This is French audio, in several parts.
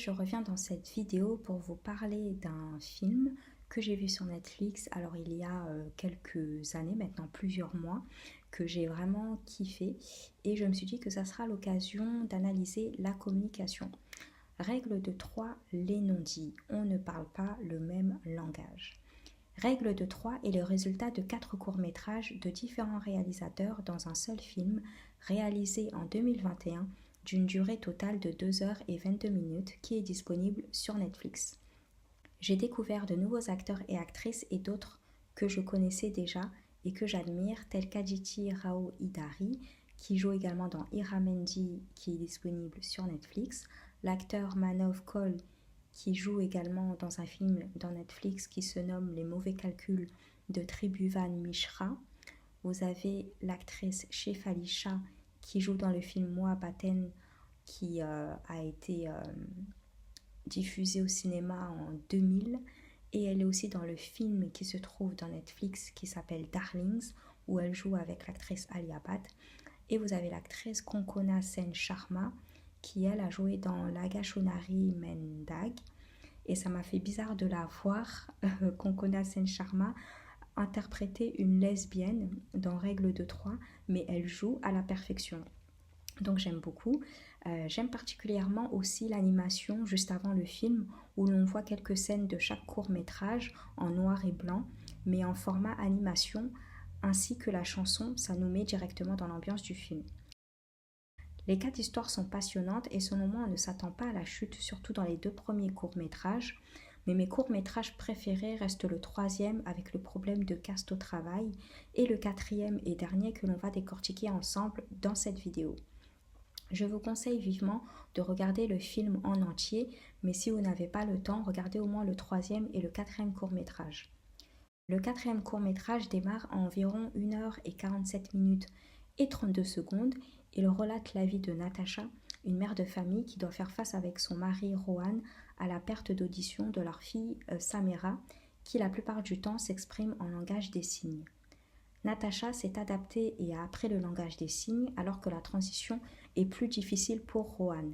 je reviens dans cette vidéo pour vous parler d'un film que j'ai vu sur Netflix, alors il y a quelques années, maintenant plusieurs mois, que j'ai vraiment kiffé et je me suis dit que ça sera l'occasion d'analyser la communication. Règle de 3, les non-dits. On ne parle pas le même langage. Règle de 3 est le résultat de 4 courts-métrages de différents réalisateurs dans un seul film réalisé en 2021 d'une durée totale de 2h22 qui est disponible sur Netflix. J'ai découvert de nouveaux acteurs et actrices et d'autres que je connaissais déjà et que j'admire, tels qu'Aditi Rao Hidari, qui joue également dans Iramendi, qui est disponible sur Netflix, l'acteur Manov Kaul, qui joue également dans un film dans Netflix qui se nomme Les mauvais calculs de Tribhuvan Mishra. Vous avez l'actrice Shefali Shah qui joue dans le film Mohabbaten qui a été diffusé au cinéma en 2000 et elle est aussi dans le film qui se trouve dans Netflix qui s'appelle Darlings où elle joue avec l'actrice Alia Bhatt. Et vous avez l'actrice Konkona Sen Sharma qui elle a joué dans Lagashonari Mendag et ça m'a fait bizarre de la voir, Konkona Sen Sharma, interpréter une lesbienne dans Règle de 3, mais elle joue à la perfection. Donc j'aime beaucoup. J'aime particulièrement aussi l'animation juste avant le film où l'on voit quelques scènes de chaque court-métrage en noir et blanc, mais en format animation, ainsi que la chanson, ça nous met directement dans l'ambiance du film. Les 4 histoires sont passionnantes et selon moi on ne s'attend pas à la chute, surtout dans les 2 premiers courts-métrages. Mais mes courts-métrages préférés restent le 3e avec le problème de caste au travail et le 4e et dernier que l'on va décortiquer ensemble dans cette vidéo. Je vous conseille vivement de regarder le film en entier, mais si vous n'avez pas le temps, regardez au moins le 3e et le 4e court-métrage. Le 4e court-métrage démarre à environ 1h47 et 32 secondes. Il relate la vie de Natasha, une mère de famille qui doit faire face avec son mari Rohan à la perte d'audition de leur fille Samira, qui la plupart du temps s'exprime en langage des signes. Natasha s'est adaptée et a appris le langage des signes alors que la transition est plus difficile pour Rohan.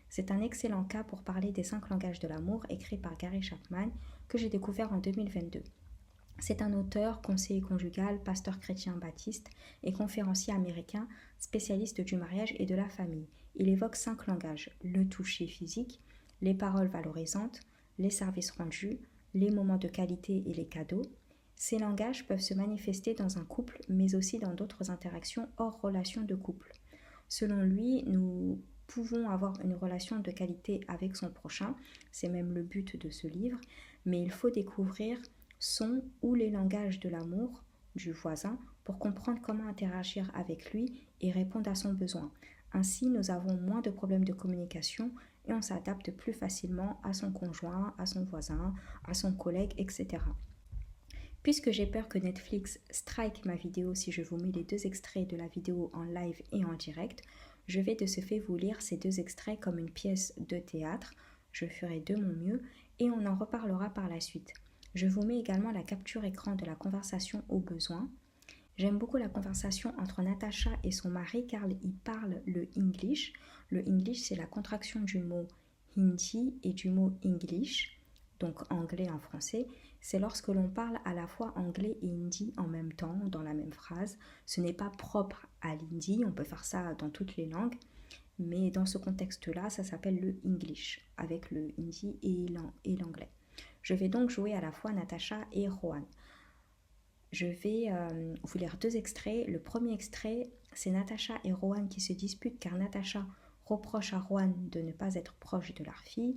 C'est un excellent cas pour parler des 5 langages de l'amour écrit par Gary Chapman que j'ai découvert en 2022. C'est un auteur, conseiller conjugal, pasteur chrétien baptiste et conférencier américain, spécialiste du mariage et de la famille. Il évoque 5 langages, le toucher physique, les paroles valorisantes, les services rendus, les moments de qualité et les cadeaux. Ces langages peuvent se manifester dans un couple, mais aussi dans d'autres interactions hors relation de couple. Selon lui, nous pouvons avoir une relation de qualité avec son prochain, c'est même le but de ce livre, mais il faut découvrir son ou les langages de l'amour du voisin pour comprendre comment interagir avec lui et répondre à son besoin. Ainsi, nous avons moins de problèmes de communication et on s'adapte plus facilement à son conjoint, à son voisin, à son collègue, etc. Puisque j'ai peur que Netflix strike ma vidéo si je vous mets les 2 extraits de la vidéo en live et en direct, je vais de ce fait vous lire ces 2 extraits comme une pièce de théâtre. Je ferai de mon mieux et on en reparlera par la suite. Je vous mets également la capture écran de la conversation au besoin. J'aime beaucoup la conversation entre Natasha et son mari car ils parlent le English. Le English, c'est la contraction du mot Hindi et du mot English, donc anglais en français. C'est lorsque l'on parle à la fois anglais et hindi en même temps, dans la même phrase. Ce n'est pas propre à l'hindi, on peut faire ça dans toutes les langues. Mais dans ce contexte-là, ça s'appelle le English, avec le hindi et l'anglais. Je vais donc jouer à la fois Natasha et Rohan. Je vais vous lire 2 extraits. Le premier extrait, c'est Natasha et Rohan qui se disputent car Natasha reproche à Rohan de ne pas être proche de leur fille.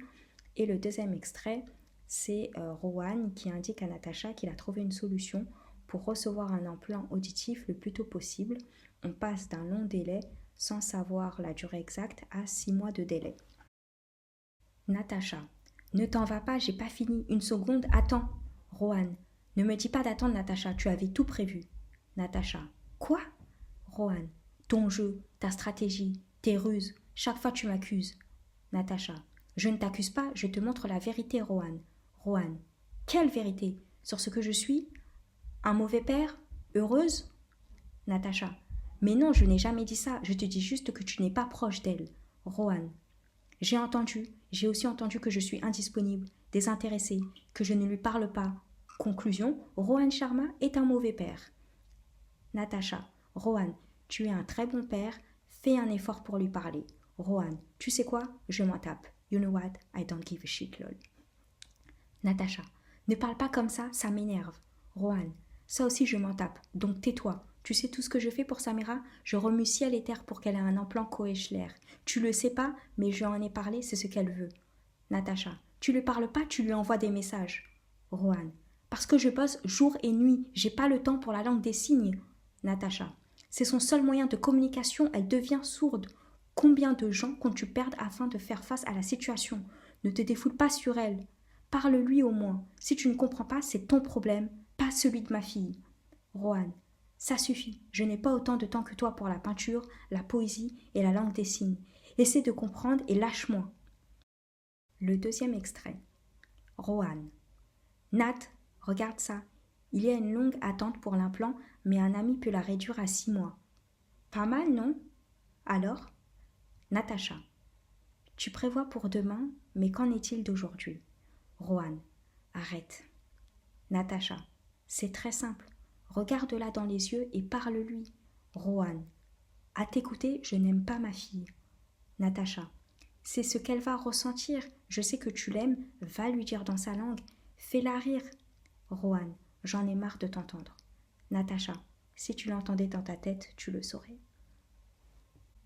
Et le deuxième extrait, c'est Rohan qui indique à Natasha qu'il a trouvé une solution pour recevoir un implant auditif le plus tôt possible. On passe d'un long délai, sans savoir la durée exacte, à 6 mois de délai. Natasha: ne t'en vas pas, j'ai pas fini. Une seconde, attends. Rohan: ne me dis pas d'attendre, Natasha, tu avais tout prévu. Natasha: quoi? Rohan: ton jeu, ta stratégie, tes ruses, chaque fois tu m'accuses. Natasha: je ne t'accuse pas, je te montre la vérité, Rohan. Rohan: quelle vérité? Sur ce que je suis? Un mauvais père? Heureuse? Natasha: mais non, je n'ai jamais dit ça, je te dis juste que tu n'es pas proche d'elle. Rohan: J'ai aussi entendu que je suis indisponible, désintéressée, que je ne lui parle pas. Conclusion, Rohan Sharma est un mauvais père. Natacha, Rohan, tu es un très bon père, fais un effort pour lui parler. Rohan, tu sais quoi? Je m'en tape. You know what? I don't give a shit, lol. Natacha, ne parle pas comme ça m'énerve. Rohan, ça aussi je m'en tape, donc tais-toi. Tu sais tout ce que je fais pour Samira? Je remue ciel et terre pour qu'elle ait un implant Koechler. Tu le sais pas, mais je en ai parlé, c'est ce qu'elle veut. Natacha, tu lui parles pas, tu lui envoies des messages. Rohan, parce que je bosse jour et nuit, j'ai pas le temps pour la langue des signes. Natacha, c'est son seul moyen de communication, elle devient sourde. Combien de gens comptes-tu perdre afin de faire face à la situation? Ne te défoule pas sur elle. Parle-lui au moins. Si tu ne comprends pas, c'est ton problème, pas celui de ma fille. Rohan, ça suffit. Je n'ai pas autant de temps que toi pour la peinture, la poésie et la langue des signes. Essaie de comprendre et lâche-moi. Le deuxième extrait. Rohan. Nat, regarde ça. Il y a une longue attente pour l'implant, mais un ami peut la réduire à 6 mois. Pas mal, non? Alors? Natacha. Tu prévois pour demain, mais qu'en est-il d'aujourd'hui? Rohan. Arrête. Natacha. C'est très simple. Regarde-la dans les yeux et parle-lui. Rohan. À t'écouter, je n'aime pas ma fille. Natacha. C'est ce qu'elle va ressentir. Je sais que tu l'aimes. Va lui dire dans sa langue. Fais-la rire. Rohan. J'en ai marre de t'entendre. Natacha. Si tu l'entendais dans ta tête, tu le saurais.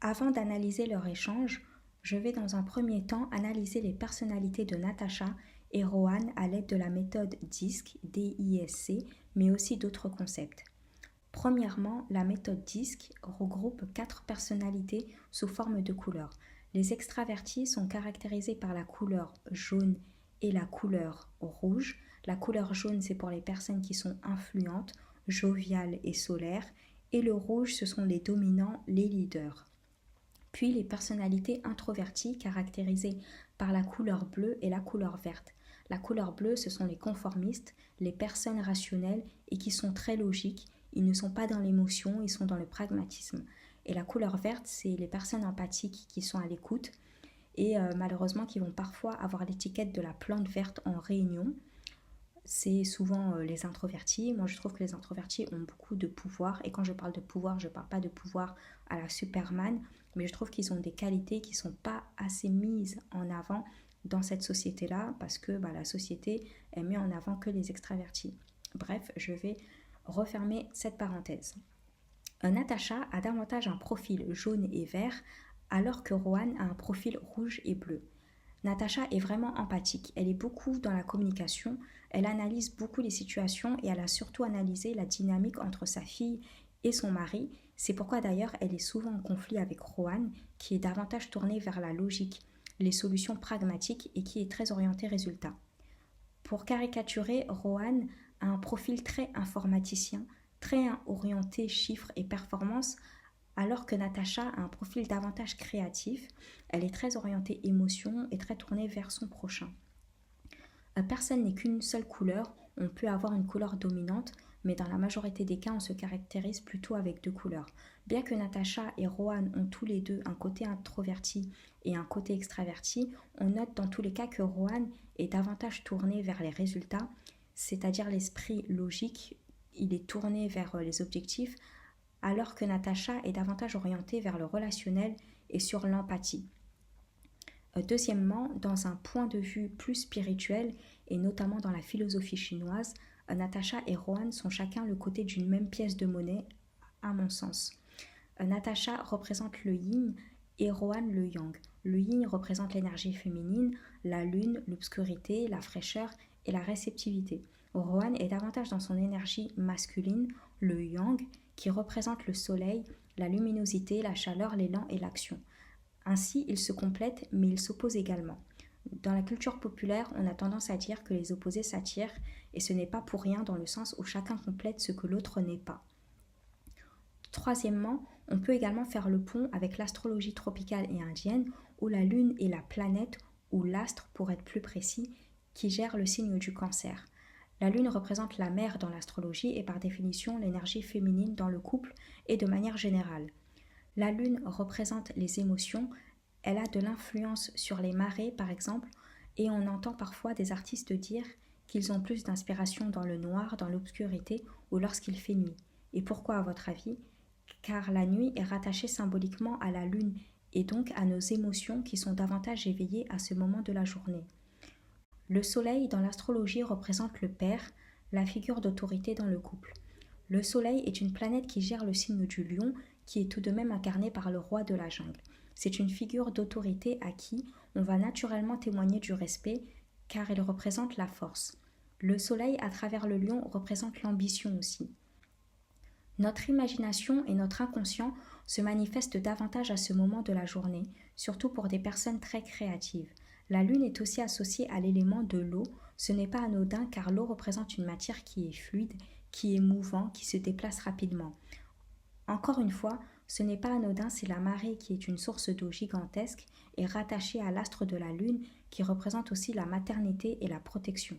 Avant d'analyser leur échange, je vais dans un premier temps analyser les personnalités de Natacha et Rohan à l'aide de la méthode DISC, D-I-S-C, mais aussi d'autres concepts. Premièrement, la méthode DISC regroupe 4 personnalités sous forme de couleurs. Les extravertis sont caractérisés par la couleur jaune et la couleur rouge. La couleur jaune, c'est pour les personnes qui sont influentes, joviales et solaires, et le rouge, ce sont les dominants, les leaders. Puis les personnalités introverties caractérisées par la couleur bleue et la couleur verte. La couleur bleue, ce sont les conformistes, les personnes rationnelles et qui sont très logiques. Ils ne sont pas dans l'émotion, ils sont dans le pragmatisme. Et la couleur verte, c'est les personnes empathiques qui sont à l'écoute et malheureusement qui vont parfois avoir l'étiquette de la plante verte en réunion. C'est souvent les introvertis. Moi, je trouve que les introvertis ont beaucoup de pouvoir. Et quand je parle de pouvoir, je ne parle pas de pouvoir à la Superman, mais je trouve qu'ils ont des qualités qui ne sont pas assez mises en avant dans cette société-là, parce que la société, elle met en avant que les extravertis. Bref, je vais refermer cette parenthèse. Natacha a davantage un profil jaune et vert, alors que Rohan a un profil rouge et bleu. Natacha est vraiment empathique, elle est beaucoup dans la communication, elle analyse beaucoup les situations et elle a surtout analysé la dynamique entre sa fille et son mari. C'est pourquoi d'ailleurs elle est souvent en conflit avec Rohan, qui est davantage tourné vers la logique, les solutions pragmatiques et qui est très orienté résultat. Pour caricaturer, Rohan a un profil très informaticien, très orienté chiffres et performances, alors que Natacha a un profil davantage créatif. Elle est très orientée émotion et très tournée vers son prochain. Personne n'est qu'une seule couleur, on peut avoir une couleur dominante, mais dans la majorité des cas, on se caractérise plutôt avec 2 couleurs. Bien que Natacha et Rohan ont tous les deux un côté introverti et un côté extraverti, on note dans tous les cas que Rohan est davantage tourné vers les résultats, c'est-à-dire l'esprit logique, il est tourné vers les objectifs, alors que Natacha est davantage orientée vers le relationnel et sur l'empathie. Deuxièmement, dans un point de vue plus spirituel, et notamment dans la philosophie chinoise, Natacha et Rohan sont chacun le côté d'une même pièce de monnaie, à mon sens. Natacha représente le yin et Rohan le yang. Le yin représente l'énergie féminine, la lune, l'obscurité, la fraîcheur et la réceptivité. Rohan est davantage dans son énergie masculine, le yang, qui représente le soleil, la luminosité, la chaleur, l'élan et l'action. Ainsi, ils se complètent, mais ils s'opposent également. Dans la culture populaire, on a tendance à dire que les opposés s'attirent, et ce n'est pas pour rien dans le sens où chacun complète ce que l'autre n'est pas. Troisièmement, on peut également faire le pont avec l'astrologie tropicale et indienne, où la lune est la planète, ou l'astre pour être plus précis, qui gère le signe du Cancer. La lune représente la mère dans l'astrologie et par définition l'énergie féminine dans le couple et de manière générale. La lune représente les émotions, elle a de l'influence sur les marées par exemple, et on entend parfois des artistes dire qu'ils ont plus d'inspiration dans le noir, dans l'obscurité ou lorsqu'il fait nuit. Et pourquoi à votre avis? Car la nuit est rattachée symboliquement à la lune et donc à nos émotions qui sont davantage éveillées à ce moment de la journée. Le soleil dans l'astrologie représente le père, la figure d'autorité dans le couple. Le soleil est une planète qui gère le signe du lion, qui est tout de même incarné par le roi de la jungle. C'est une figure d'autorité à qui on va naturellement témoigner du respect, car il représente la force. Le soleil à travers le lion représente l'ambition aussi. Notre imagination et notre inconscient se manifestent davantage à ce moment de la journée, surtout pour des personnes très créatives. La lune est aussi associée à l'élément de l'eau. Ce n'est pas anodin car l'eau représente une matière qui est fluide, qui est mouvant, qui se déplace rapidement. Encore une fois, ce n'est pas anodin si la marée, qui est une source d'eau gigantesque, est rattachée à l'astre de la lune, qui représente aussi la maternité et la protection.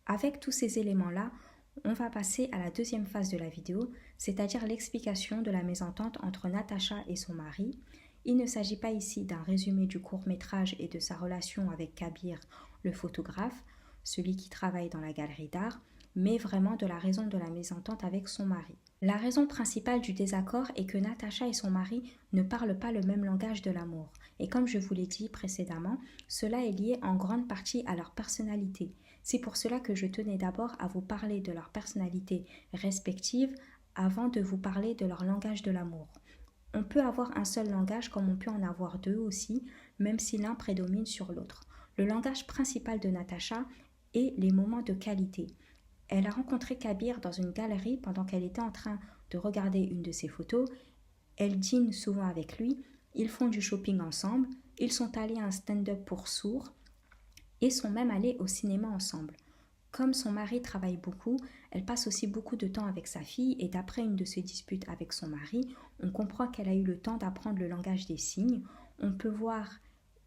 Avec tous ces éléments-là, on va passer à la deuxième phase de la vidéo, c'est-à-dire l'explication de la mésentente entre Natacha et son mari. Il ne s'agit pas ici d'un résumé du court-métrage et de sa relation avec Kabir, le photographe, celui qui travaille dans la galerie d'art, mais vraiment de la raison de la mésentente avec son mari. La raison principale du désaccord est que Natacha et son mari ne parlent pas le même langage de l'amour. Et comme je vous l'ai dit précédemment, cela est lié en grande partie à leur personnalité. C'est pour cela que je tenais d'abord à vous parler de leur personnalité respective avant de vous parler de leur langage de l'amour. On peut avoir un seul langage comme on peut en avoir deux aussi, même si l'un prédomine sur l'autre. Le langage principal de Natacha est les moments de qualité. Elle a rencontré Kabir dans une galerie pendant qu'elle était en train de regarder une de ses photos. Elle dîne souvent avec lui, ils font du shopping ensemble, ils sont allés à un stand-up pour sourds et sont même allés au cinéma ensemble. Comme son mari travaille beaucoup, elle passe aussi beaucoup de temps avec sa fille et d'après une de ses disputes avec son mari, on comprend qu'elle a eu le temps d'apprendre le langage des signes. On peut voir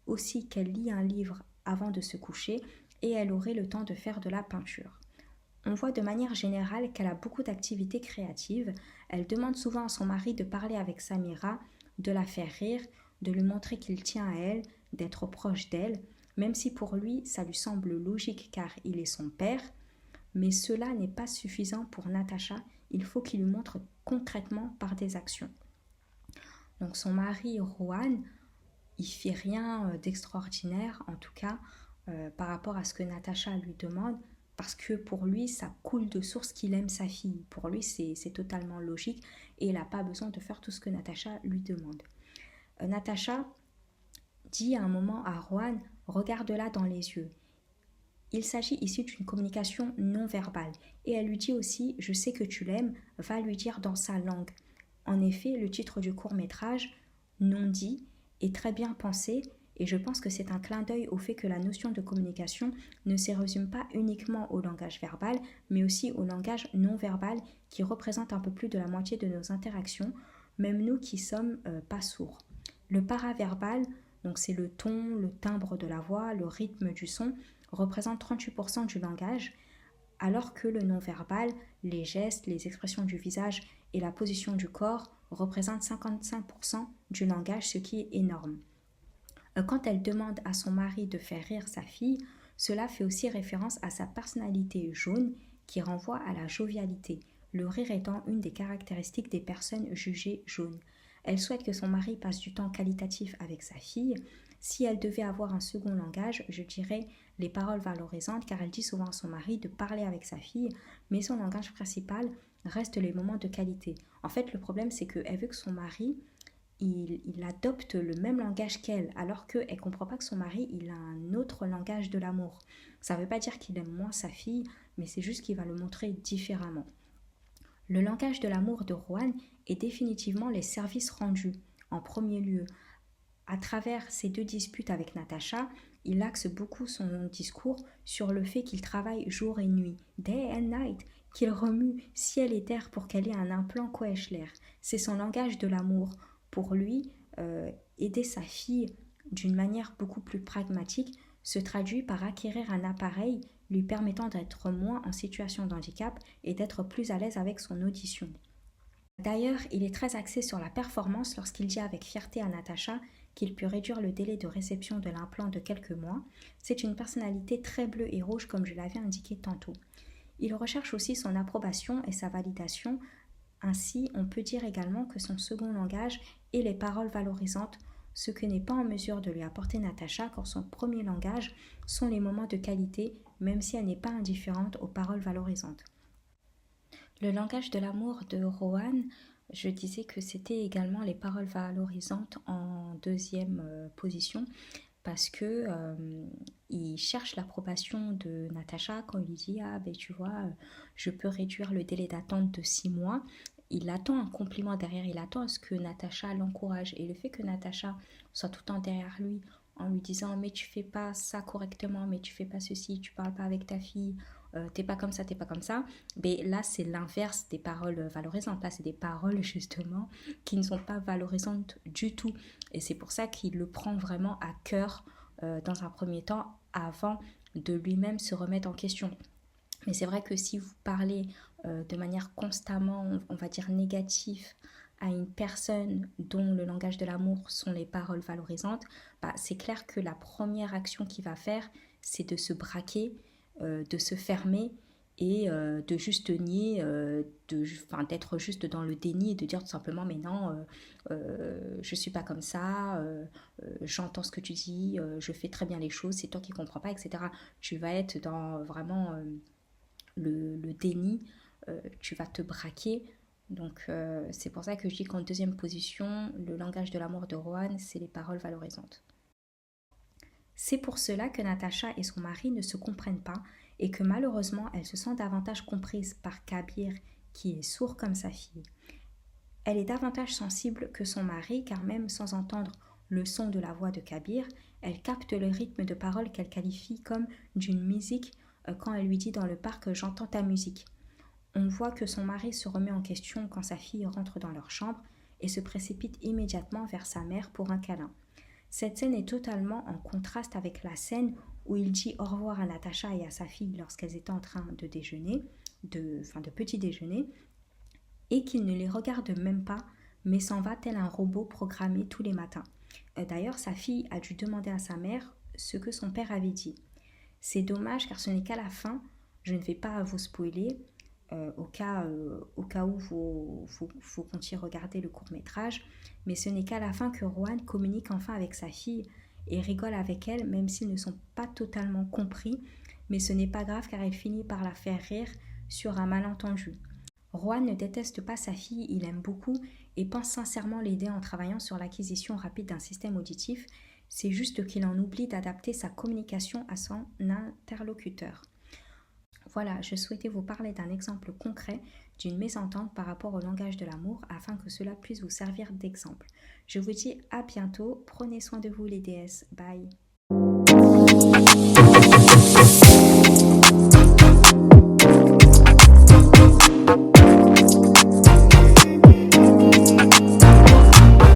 aussi qu'elle lit un livre avant de se coucher et elle aurait le temps de faire de la peinture. On voit de manière générale qu'elle a beaucoup d'activités créatives. Elle demande souvent à son mari de parler avec Samira, de la faire rire, de lui montrer qu'il tient à elle, d'être proche d'elle, même si pour lui ça lui semble logique car il est son père. Mais cela n'est pas suffisant pour Natacha, il faut qu'il lui montre concrètement par des actions. Donc son mari Rohan, il fait rien d'extraordinaire en tout cas par rapport à ce que Natacha lui demande, parce que pour lui, ça coule de source qu'il aime sa fille. Pour lui, c'est totalement logique et il n'a pas besoin de faire tout ce que Natacha lui demande. Natacha dit à un moment à Rohan, regarde-la dans les yeux. Il s'agit ici d'une communication non verbale. Et elle lui dit aussi, je sais que tu l'aimes, va lui dire dans sa langue. En effet, le titre du court-métrage, non dit, est très bien pensé. Et je pense que c'est un clin d'œil au fait que la notion de communication ne se résume pas uniquement au langage verbal, mais aussi au langage non verbal qui représente un peu plus de la moitié de nos interactions, même nous qui sommes pas sourds. Le paraverbal, donc c'est le ton, le timbre de la voix, le rythme du son, représente 38% du langage, alors que le non verbal, les gestes, les expressions du visage et la position du corps représentent 55% du langage, ce qui est énorme. Quand elle demande à son mari de faire rire sa fille, cela fait aussi référence à sa personnalité jaune qui renvoie à la jovialité, le rire étant une des caractéristiques des personnes jugées jaunes. Elle souhaite que son mari passe du temps qualitatif avec sa fille. Si elle devait avoir un second langage, je dirais les paroles valorisantes, car elle dit souvent à son mari de parler avec sa fille, mais son langage principal reste les moments de qualité. En fait, le problème, c'est qu'elle veut que son mari il adopte le même langage qu'elle, alors qu'elle ne comprend pas que son mari, il a un autre langage de l'amour. Ça ne veut pas dire qu'il aime moins sa fille, mais c'est juste qu'il va le montrer différemment. Le langage de l'amour de Rohan est définitivement les services rendus, en premier lieu. À travers ces deux disputes avec Natacha, il axe beaucoup son discours sur le fait qu'il travaille jour et nuit, day and night, qu'il remue ciel et terre pour qu'elle ait un implant Koechler. C'est son langage de l'amour. Pour lui, aider sa fille d'une manière beaucoup plus pragmatique se traduit par acquérir un appareil lui permettant d'être moins en situation de handicap et d'être plus à l'aise avec son audition. D'ailleurs, il est très axé sur la performance lorsqu'il dit avec fierté à Natacha qu'il peut réduire le délai de réception de l'implant de quelques mois. C'est une personnalité très bleue et rouge comme je l'avais indiqué tantôt. Il recherche aussi son approbation et sa validation. Ainsi, on peut dire également que son second langage est les paroles valorisantes, ce que n'est pas en mesure de lui apporter Natacha quand son premier langage sont les moments de qualité, même si elle n'est pas indifférente aux paroles valorisantes. Le langage de l'amour de Rohan, je disais que c'était également les paroles valorisantes en deuxième position parce que il cherche l'approbation de Natacha quand il lui dit ah ben tu vois je peux réduire le délai d'attente de 6 mois. Il attend un compliment derrière, il attend à ce que Natacha l'encourage et le fait que Natacha soit tout le temps derrière lui en lui disant mais tu fais pas ça correctement, mais tu fais pas ceci, tu parles pas avec ta fille, t'es pas comme ça, t'es pas comme ça. Mais là c'est l'inverse des paroles valorisantes, là c'est des paroles justement qui ne sont pas valorisantes du tout. Et c'est pour ça qu'il le prend vraiment à cœur dans un premier temps avant de lui-même se remettre en question. Mais c'est vrai que si vous parlez de manière constamment, on va dire négative, à une personne dont le langage de l'amour sont les paroles valorisantes, bah, c'est clair que la première action qu'il va faire, c'est de se braquer, de se fermer et de juste nier, d'être juste dans le déni et de dire tout simplement mais non, je suis pas comme ça, j'entends ce que tu dis, je fais très bien les choses, c'est toi qui comprends pas, etc. Tu vas être dans vraiment le déni, tu vas te braquer. Donc c'est pour ça que je dis qu'en deuxième position, le langage de l'amour de Rohan, c'est les paroles valorisantes. C'est pour cela que Natacha et son mari ne se comprennent pas et que malheureusement elle se sent davantage comprise par Kabir qui est sourd comme sa fille. Elle est davantage sensible que son mari car même sans entendre le son de la voix de Kabir, elle capte le rythme de parole qu'elle qualifie comme d'une musique quand elle lui dit dans le parc j'entends ta musique. On voit que son mari se remet en question quand sa fille rentre dans leur chambre et se précipite immédiatement vers sa mère pour un câlin. Cette scène est totalement en contraste avec la scène où il dit au revoir à Natacha et à sa fille lorsqu'elles étaient en train de déjeuner, de petit déjeuner, et qu'il ne les regarde même pas, mais s'en va tel un robot programmé tous les matins. D'ailleurs, sa fille a dû demander à sa mère ce que son père avait dit. C'est dommage car ce n'est qu'à la fin, je ne vais pas vous spoiler, au cas où vous comptiez regarder le court métrage, mais ce n'est qu'à la fin que Rohan communique enfin avec sa fille et rigole avec elle, même s'ils ne sont pas totalement compris, mais ce n'est pas grave car elle finit par la faire rire sur un malentendu. Rohan ne déteste pas sa fille, il aime beaucoup et pense sincèrement l'aider en travaillant sur l'acquisition rapide d'un système auditif, c'est juste qu'il en oublie d'adapter sa communication à son interlocuteur. Voilà, je souhaitais vous parler d'un exemple concret d'une mésentente par rapport au langage de l'amour afin que cela puisse vous servir d'exemple. Je vous dis à bientôt, prenez soin de vous les déesses, bye.